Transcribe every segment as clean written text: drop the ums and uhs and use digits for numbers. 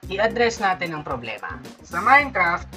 i-address natin ang problema. Sa Minecraft,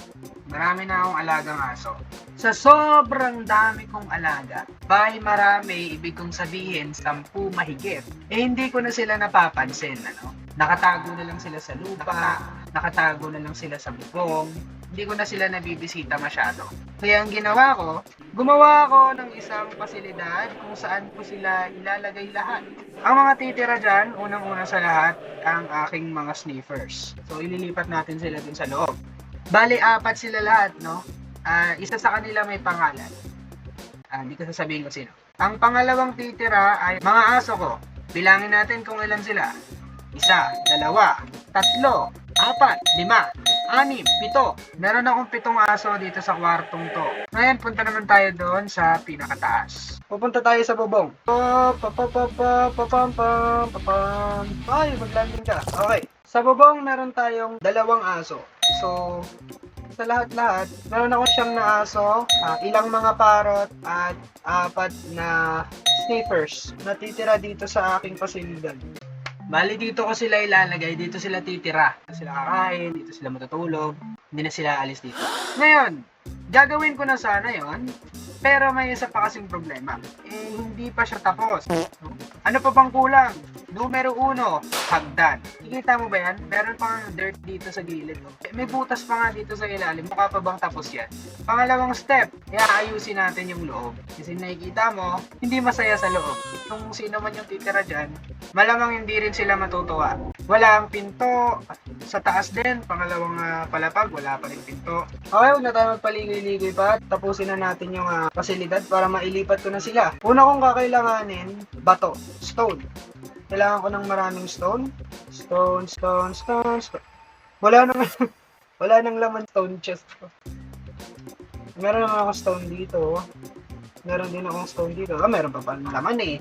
marami na akong alagang aso. Sa sobrang dami kong alaga, by marami, ibig kong sabihin, 10 mahigit, hindi ko na sila napapansin, ano? Nakatago na lang sila sa lupa, nakatago na lang sila sa bubong, hindi ko na sila nabibisita masyado. Kaya ang ginawa ko, gumawa ako ng isang pasilidad kung saan ko sila ilalagay lahat. Ang mga titira dyan, unang-una sa lahat, ang aking mga sniffers. So, ililipat natin sila dun sa loob. Bali, 4 sila lahat, no? Isa sa kanila may pangalan. Hindi ko sasabihin ko sino. Ang pangalawang titira ay mga aso ko. Bilangin natin kung ilan sila. 1, 2, 3, 4, 5, 6, 7. Meron akong 7 aso dito sa kwartong to. Ngayon, punta naman tayo doon sa pinakataas. Pupunta tayo sa bubong. Ay, mag-landing ka. Okay. Sa bubong, meron tayong 2 aso. So, sa lahat-lahat, meron ako siyang na aso, ilang mga parrot, at 4 na sniffers na titira dito sa aking pasilidad. Bali, dito ko sila ilalagay, dito sila titira. Dito sila kakain, dito sila matutulog, hindi na sila alis dito. Ngayon, gagawin ko na sana yon, pero may isa pa kasing problema. Hindi pa siya tapos. Ano pa bang kulang? Numero 1, hagdan. Kikita mo ba yan? Meron pang dirt dito sa gilid. May butas pa nga dito sa ilalim. Mukha pa bang tapos yan? Pangalawang step, ayusin natin yung loob. Kasi nakikita mo, hindi masaya sa loob. Kung sino man yung titira dyan, malamang hindi rin sila matutuwa. Wala ang pinto. Sa taas din, pangalawang palapag, wala pa rin pinto. Okay, huwag na tayo magpaligoy-ligoy pa. Tapusin na natin yung pasilidad para mailipat ko na sila. Una kong kakailanganin, bato, stone. Kailangan ko ng maraming stone. Stone. Wala nang laman stone chest ko. Meron naman akong stone dito. Meron din akong stone dito. Meron pa palang laman eh.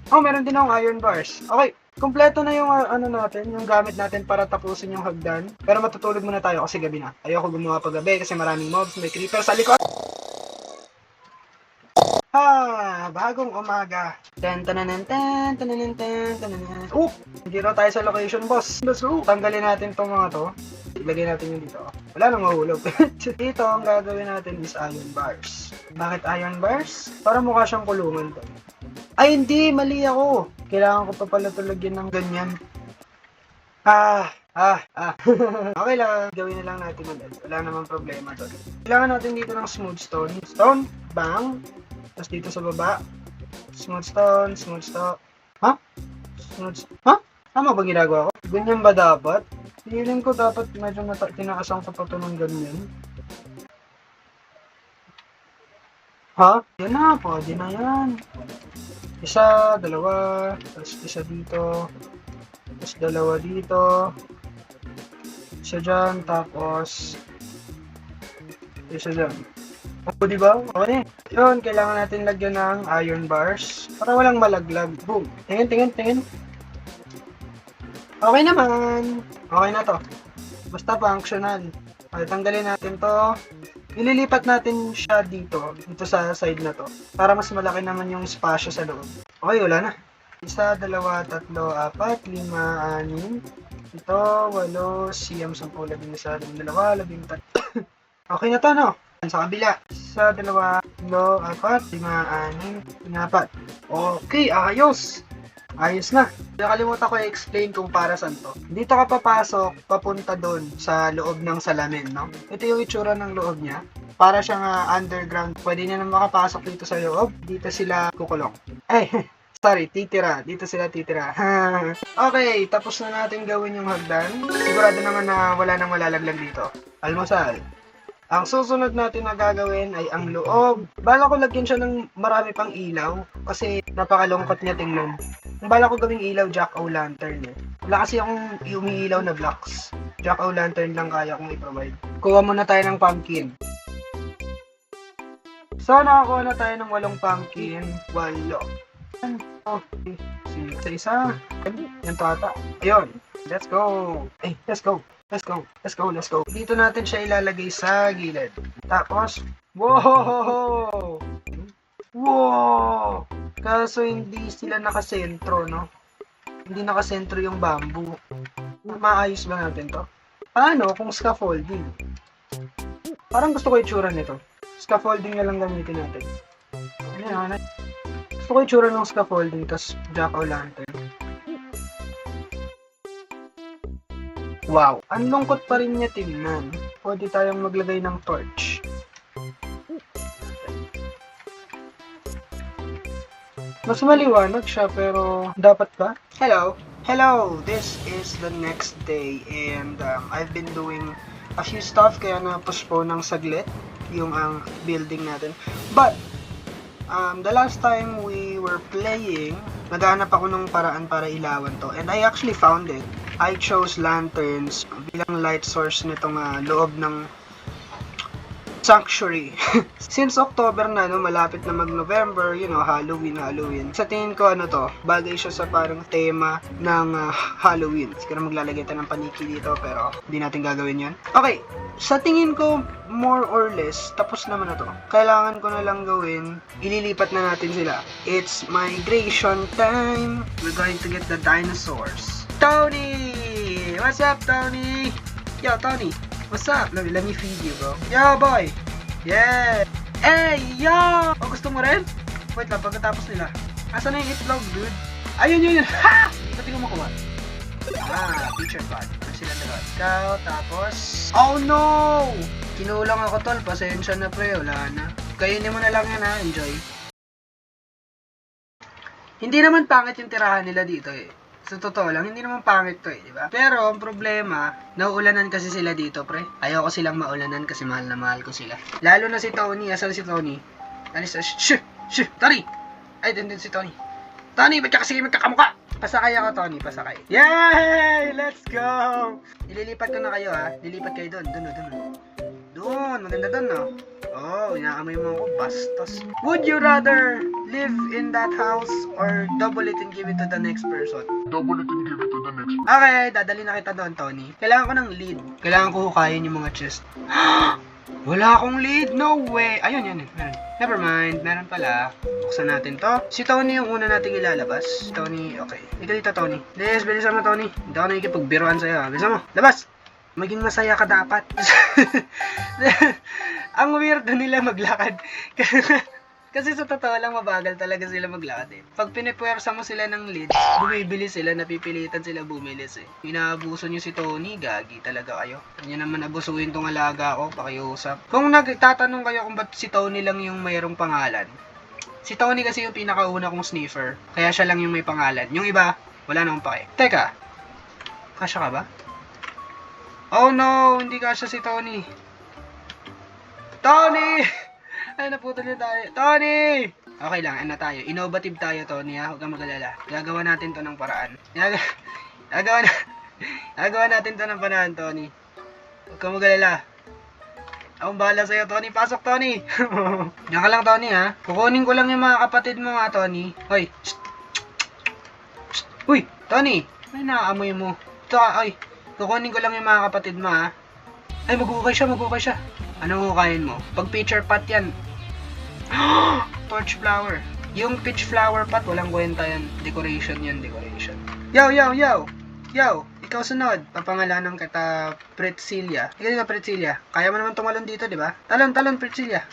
Meron din akong iron bars. Okay, kumpleto na yung natin, yung gamit natin para tapusin yung hagdan. Pero matutulog muna tayo kasi gabi na. Ayoko gumawa pag gabi kasi maraming mobs, may creeper sa likod. Bagong umaga. Hindi raw tayo sa location, boss. Let's go. Tanggalin natin tong mga to. Ilagay natin yung dito. Wala nang mahulog. Dito, ang gagawin natin is iron bars. Bakit iron bars? Para mukha siyang kulungan to. Ay, hindi. Mali ako. Kailangan ko pa pala tulagyan ng ganyan. Okay lang. Gawin na lang natin ulit. Wala namang problema doon. Kailangan natin dito ng smooth stone. Stone, bang. Tapos dito sa baba. Smooth stone. Tama ba ginagawa ko? Ganyan ba dapat? Feeling ko dapat medyo tinaasan ko pa ito ng ganyan. Yan na. Pwede na yan. 1, 2. Tapos isa dito. Tapos 2 dito. Isa dyan. Tapos isa dyan. Diba? Okay. Yun, kailangan natin lagyan ng iron bars para walang malaglag. Boom. Tingin. Okay naman. Okay na to. Basta functional. Okay, tanggalin natin to. Ililipat natin siya dito sa side na to. Para mas malaki naman yung spasyo sa loob. Okay, wala na. 1, 2, 3, 4, 5, 6. Ito, 8, siyam, 10, 11, 12, 13. Okay na to, no? Sa kabila. 1, 2, 3, 4, 5, 6, 4. Okay, ayos! Ayos na. Nakalimutan ko i-explain kung para saan to. Dito ka papasok, papunta doon sa loob ng salamin, no? Ito yung itsura ng loob niya. Para siyang underground. Pwede niya na makapasok dito sa loob. Dito sila kukulong. Sorry, titira. Dito sila titira. Okay, tapos na natin gawin yung hagdan. Sigurado naman na wala nang malalaglag dito. Almusal. Ang susunod natin na gagawin ay ang loob. Bala ko lagyan siya ng marami pang ilaw kasi napakalungkot niya tingnan. Ang bala ko gawing ilaw, jack-o'-lantern eh. Wala kasi akong umiilaw na blocks. Jack-o'-lantern lang kaya kong i-provide. Kuha muna tayo ng pumpkin. So, nakakuha na tayo ng 8 pumpkin. 8. Okay. Isa. Yan tata. Ayun. Let's go. Let's go. Dito natin siya ilalagay sa gilid. Tapos, wow! Kaso hindi sila nakasentro, no? Hindi nakasentro yung bamboo. Maayos ba natin to? Paano kung scaffolding? Parang gusto ko itsura nito. Scaffolding na lang gamitin natin. Ayan, gusto ko itsura ng scaffolding, tas jack-o'-lantern. Wow, ang lungkot pa rin niya tingnan. Pwede tayong maglagay ng torch. Mas maliwanag siya, pero dapat ba? Hello! Hello! This is the next day and I've been doing a few stuff kaya na-postpone ng saglit yung ang building natin. But, the last time we were playing, naghahanap ako ng paraan para ilawan to. And I actually found it. I chose lanterns bilang light source nitong loob ng sanctuary. Since October na, no, malapit na mag-November, you know, Halloween. Sa tingin ko, bagay siya sa parang tema ng Halloween. Siguro maglalagay tayo ng paniki dito, pero hindi natin gagawin yan. Okay, sa tingin ko, more or less, tapos naman na to. Kailangan ko na lang gawin, ililipat na natin sila. It's migration time. We're going to get the dinosaurs. Tony! What's up, Tony? Yo, Tony! What's up? Let me feed you, bro. Yo, boy! Yeah! Hey, yo! O, gusto mo rin? Wait lang, pagkatapos nila. Asan na yung itlog, dude? Ayun, yun! Ha! Pati ko makuha. Picture pod. Ano sila dalawa? Ikaw, tapos... Oh, no! Kinulang ako, tol. Pasensya na, pre. Wala na. Kainin mo na lang yan, ha? Enjoy. Hindi naman pangit yung tirahan nila dito, eh. Sa totoo lang, hindi naman pangit to, eh, di ba? Pero, ang problema, nauulanan kasi sila dito, pre. Ayoko silang maulanan kasi mahal na mahal ko sila. Lalo na si Tony. Asan si Tony? Tony! Ay, din si Tony. Tony, ba't ka kasi magkakamukha? Pasakay ako, Tony. Pasakay. Yay! Let's go! Ililipat ko na kayo, ha? Lilipat kayo doon. Doon. Maganda doon, no? Oh, inaamoy mo ako. Bastos. Would you rather live in that house or double it and give it to the next person? Okay, dadali na kita doon, Tony. Kailangan ko ng lead. Kailangan ko hukayin yung mga chest. Wala akong lead. No way. Ayun, yan. Meron. Never mind. Meron pala. Buksan natin to. Si Tony yung una nating ilalabas. Tony, okay. Ika dito, Tony. Bilisan mo, Tony. Hindi ako nakikipagbiruan sa'yo. Bilisan mo. Labas! Maging masaya ka dapat. Ang weird nila maglakad. Kasi sa totoo lang, mabagal talaga sila maglakad, eh. Pag pinipwersa mo sila ng lead, bumibili sila, napipilitan sila bumilis, eh. Inaabuso nyo si Tony, gagi talaga kayo. Kanya naman abusuin tong alaga ko, pakiusap. Kung nagtatanong kayo kung ba't si Tony lang yung mayroong pangalan, si Tony kasi yung pinakauna kong sniffer, kaya siya lang yung may pangalan. Yung iba, wala namang pake. Teka, kasya ka ba? Oh no, hindi kasya si Tony. Tony! Ay, naputol na tayo. Tony! Okay lang, ano tayo? Innovative tayo, Tony, ha? Huwag kang mag-alala. Gagawa natin to ng paraan. Gagawa natin to ng paraan, Tony. Huwag kang mag-alala. Akong bahala sa'yo, Tony. Pasok, Tony! Diyan ka lang, Tony, ha? Kukunin ko lang yung mga kapatid mo, ha, Tony. Hoy! Uy! Tony! Ay, naaamoy mo. Ito, ay. Kukunin ko lang yung mga kapatid mo, ha? Ay, mag-ukay siya. Anong hukayin mo? Pag pitcher pot yan. Torch flower. Yung peach flower pot, walang kwenta yan. Decoration yan, decoration. Yo! Ikaw sunod. Papangalanan kita Pretzilia. Ikaw dito, Pretzilia. Kaya mo naman tumalon dito, di ba? Talon, Pretzilia.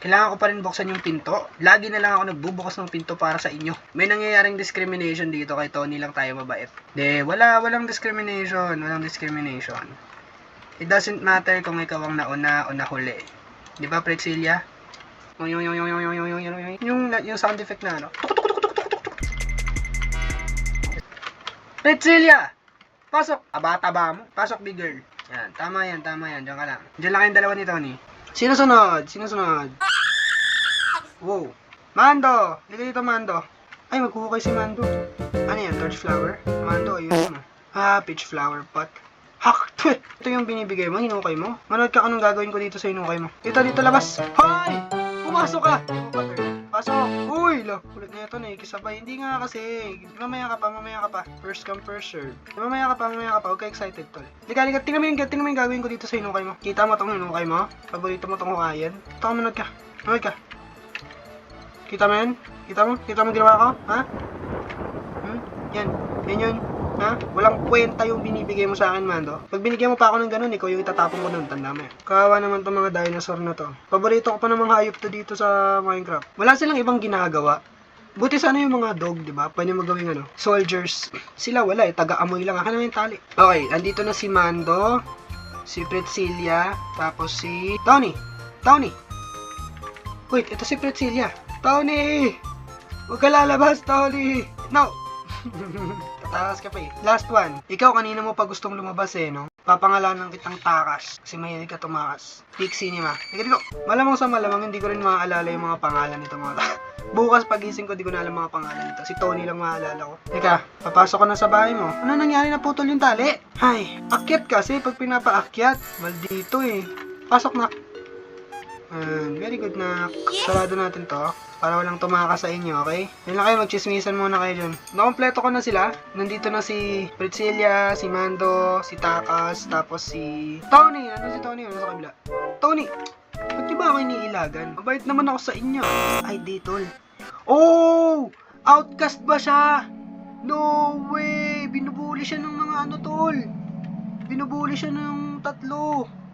Kailangan ko pa rin buksan yung pinto. Lagi na lang ako nagbubukas ng pinto para sa inyo. May nangyayaring discrimination dito, kay Tony lang tayo mabait. Walang discrimination. It doesn't matter kung ikaw ang nauna o nahuli. Di ba, Pretzilia? Yung sound effect na ano. Pretzilia! Pasok! Aba mo. Pasok, big girl. Yan, tama yan. Diyan ka lang. Diyan lang kayong dalawa ni Tony. Sino sunod? Wow. Mando! Liga dito, Mando. Ay, maghuhukay si Mando. Ano yan? Torch flower? Mando, ayun mo. Peach flower pot. Hak! Ito yung binibigay mo, hinukay mo. Manood ka anong gagawin ko dito sa hinukay mo. Dito, labas. Hoy! Pumasok ka! Pasok! Uy! Kulit na ito, nakikisabay. Hindi nga kasi. Mamaya ka pa. First come, first serve. Mamaya ka pa. Huwag ka excited, tol. Liga. Tingnan mo yung gagawin ko dito sa hinukay mo. Kita mo tong hinukay mo? Paborito mo tong hukayan? Ito, manood ka. Kita mo yan? Kita mo ginawa ko? Ha? Yan yun. Ha? Walang kwenta yung binibigay mo sa akin, Mando. Pag binigyan mo pa ako ng ganun, ikaw yung itatapon ko nun, tanda mo yan. Kawawa naman tong mga dinosaur na to. Paborito ko pa namang hayop to dito sa Minecraft. Wala silang ibang ginagawa. Buti sana yung mga dog, di ba? Pwede mo gawing soldiers. Sila wala eh, taga-amoy lang. Akin naman yung tali. Okay, andito na si Mando, si Pretzilia, tapos si Tony. Tony! Wait, ito si Pretzilia. Tony! Huwag ka lalabas, Tony! No! Tatakas ka pa eh. Last one. Ikaw kanina mo pa gustong lumabas eh, no? Papangalanan kitang takas. Kasi mahilig ka tumakas. Peak Cinema. Sige dito. Malamang sa malamang, hindi ko rin maaalala yung mga pangalan nito mga bukas pagising ko, di ko na alam mga pangalan nito. Si Tony lang maaalala ko. Teka, papasok ko na sa bahay mo. Ano nangyari na putol yung tali? Ay, akyat kasi pag pinapaakyat. Maldito eh. Pasok na. Very good na. Sarado natin to. Para walang tumakas sa inyo, okay? Yan lang kayo, magchismisan muna kayo dyan. Nakompleto ko na sila. Nandito na si Pretzilia, si Mando, si Takas, tapos si Tony. Nandun si Tony, nasa kabila. Tony! Ba't di ba ako iniilagan? Mabait naman ako sa inyo. Ay, di, tol. Oh! Outcast ba siya? No way! Binubuli siya ng mga tol. Binubuli siya ng 3.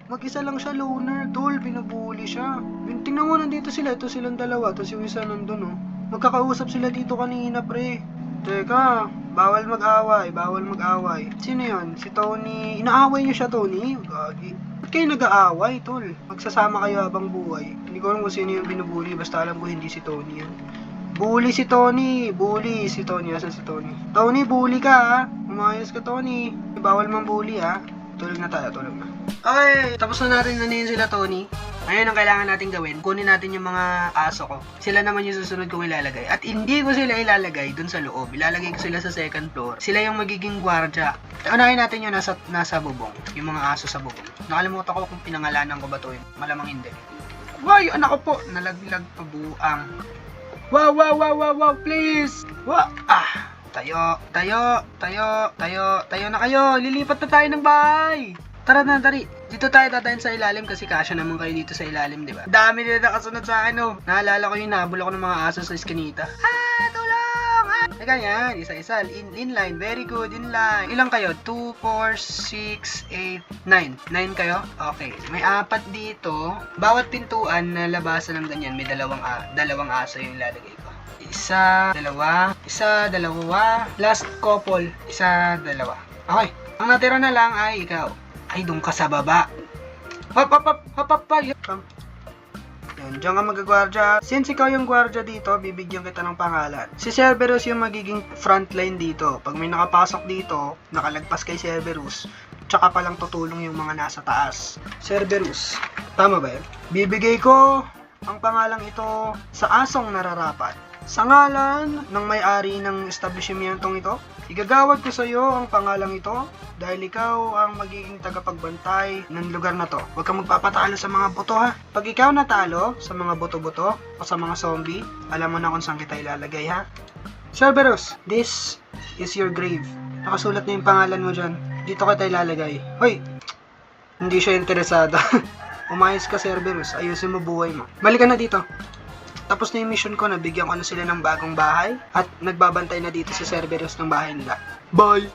Mag-isa lang siya, loner, tol. Binubuli siya. Tingnan mo, nandito sila. Ito silang dalawa. Tapos yung isa nandun, oh. Magkakausap sila dito kanina, pre. Teka, bawal mag-away. Bawal mag-away. Sino yun? Si Tony. Inaaway niyo siya, Tony? Gagi. Ba't kayo nag-aaway, tol? Magsasama kayo habang buhay. Hindi ko alam kung sino yung binubuli. Basta alam ko hindi si Tony yan. Bully si Tony. Bully si Tony. Asan si Tony? Tony, bully ka, ha? Umayos ka, Tony. Bawal mang bully, ha? Tulog na tayo, tulog na. Okay, tapos na natin nanihin sila, Tony. Ngayon ang kailangan natin gawin, kunin natin yung mga aso ko. Sila naman yung susunod kong ilalagay. At hindi ko sila ilalagay dun sa loob. Ilalagay ko sila sa second floor. Sila yung magiging gwardya. Unahin natin yung nasa bubong. Yung mga aso sa bubong. Nakalimutan ko kung pinangalanan ko ba to. Malamang hindi. Wow, yung anak ko po. Nalaglag pa buang. Wow, please. Wow. Tayo na kayo. Lilipat na tayo ng bahay. Tara na, tari. Dito tayo tatayin sa ilalim kasi kasya naman kayo dito sa ilalim, di ba? Dami nila nakasunod sa akin, oh. Naalala ko yung nabula ko ng mga aso sa Eskinita. Tulong! Teka yan, isa-isa. Inline, very good, inline. Ilang kayo? 2, 4, 6, 8, 9. 9 kayo? Okay. May 4 dito. Bawat pintuan na labasan ng ganyan, may dalawang aso yung ilalagay ko. Isa, dalawa. Last couple. Isa, dalawa. Okay. Ang natira na lang ay ikaw. Ay, doon ka sa baba. Hop. Yan, diyan ka magagwardya. Since ikaw yung gwardya dito, bibigyan kita ng pangalan. Si Cerberus yung magiging frontline dito. Pag may nakapasok dito, nakalagpas kay Cerberus, tsaka palang tutulong yung mga nasa taas. Cerberus. Tama ba yun? Bibigay ko ang pangalang ito sa asong nararapat. Sa ngalan ng may-ari ng establishmentong ito, igagawad ko sa iyo ang pangalang ito dahil ikaw ang magiging tagapagbantay ng lugar na to. Huwag kang magpapatalo sa mga boto, ha. Pag ikaw natalo sa mga boto-boto o sa mga zombie, alam mo na kung saan kita ilalagay, ha. Cerberus, this is your grave. Nakasulat na yung pangalan mo dyan. Dito kita ilalagay. Hoy! Hindi siya interesado. Umayos ka, Cerberus. Ayusin mo buhay mo. Balik ka na dito. Tapos na yung mission ko, nabigyan ko na sila ng bagong bahay at nagbabantay na dito sa Cerberus ng bahay nila. Bye!